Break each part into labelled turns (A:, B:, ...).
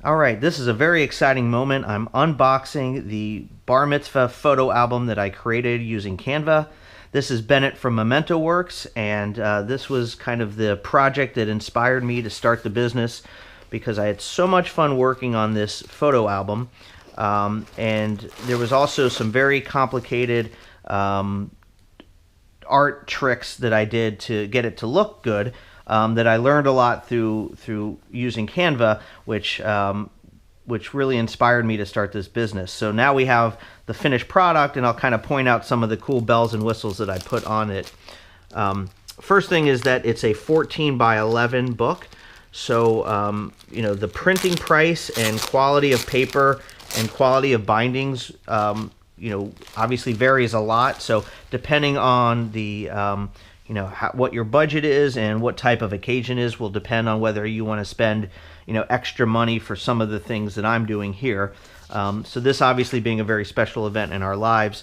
A: All right, this is a very exciting moment. I'm unboxing the Bar Mitzvah photo album that I created using Canva. This is Bennett from Memento Works, and this was kind of the project that inspired me to start the business because I had so much fun working on this photo album. And there was also some very complicated art tricks that I did to get it to look good. That I learned a lot through using Canva, which really inspired me to start this business. So now we have the finished product, and I'll kind of point out some of the cool bells and whistles that I put on it. First thing is that it's a 14 by 11 book. So the printing price and quality of paper and quality of bindings obviously varies a lot. So depending on the what your budget is and what type of occasion is will depend on whether you want to spend extra money for some of the things that I'm doing here. So this obviously being a very special event in our lives,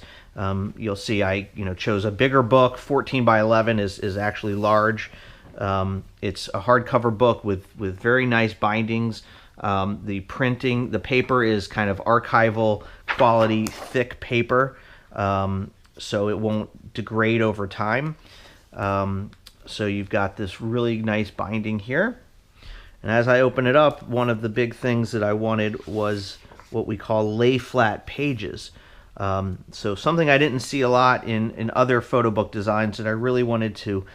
A: you'll see I chose a bigger book. 14 by 11 is actually large. It's a hardcover book with very nice bindings. The paper is kind of archival quality, thick paper, so it won't degrade over time. So you've got this really nice binding here. And as I open it up, one of the big things that I wanted was what we call lay flat pages. So something I didn't see a lot in other photo book designs that I really wanted to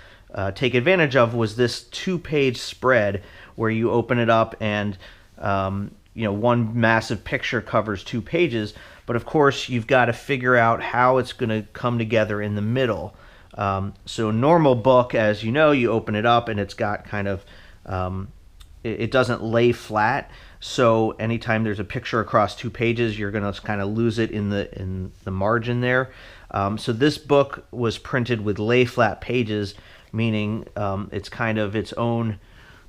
A: take advantage of was this 2-page spread where you open it up and one massive picture covers 2 pages, but of course you've got to figure out how it's going to come together in the middle. So a normal book, as you know, you open it up and it's got kind of it doesn't lay flat. So anytime there's a picture across 2 pages, you're going to kind of lose it in the margin there. So this book was printed with lay flat pages, meaning it's kind of its own.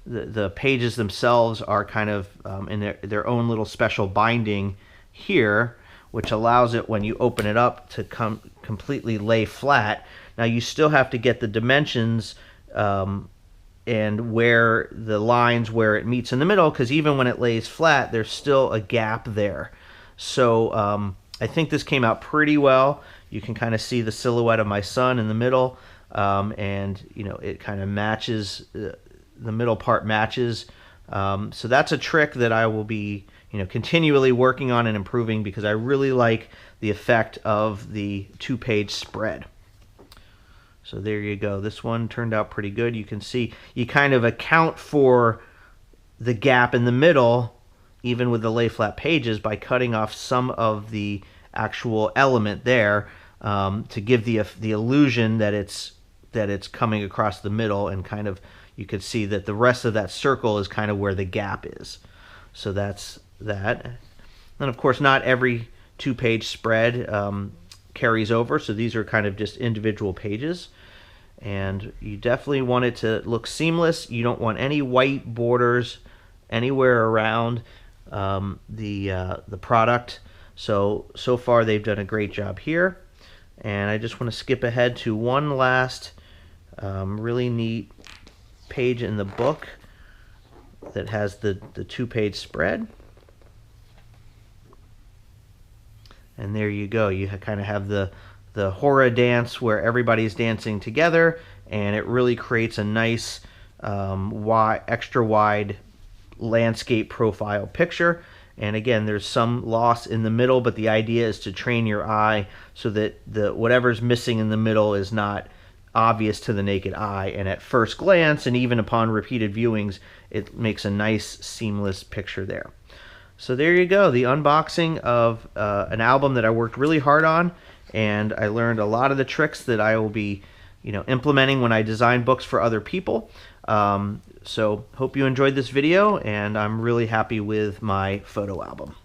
A: The pages themselves are kind of in their own little special binding here, which allows it when you open it up to completely lay flat. Now you still have to get the dimensions and where the lines where it meets in the middle, because even when it lays flat, there's still a gap there. So I think this came out pretty well. You can kind of see the silhouette of my son in the middle, and it kind of matches. The middle part matches. So that's a trick that I will be continually working on and improving because I really like the effect of the 2-page spread. So there you go. This one turned out pretty good. You can see you kind of account for the gap in the middle even with the lay flat pages by cutting off some of the actual element there to give the illusion that it's coming across the middle, and kind of you could see that the rest of that circle is kind of where the gap is. So that's that. And of course not every 2-page spread carries over, so these are kind of just individual pages, and you definitely want it to look seamless. You don't want any white borders anywhere around the product. So far they've done a great job here, and I just want to skip ahead to one last really neat page in the book that has the 2-page spread. And there you go. You kind of have the hora dance where everybody's dancing together, and it really creates a nice extra wide landscape profile picture. And again, there's some loss in the middle, but the idea is to train your eye so that whatever's missing in the middle is not obvious to the naked eye, and at first glance and even upon repeated viewings it makes a nice seamless picture there. So there you go, the unboxing of an album that I worked really hard on, and I learned a lot of the tricks that I will be implementing when I design books for other people. So hope you enjoyed this video, and I'm really happy with my photo album.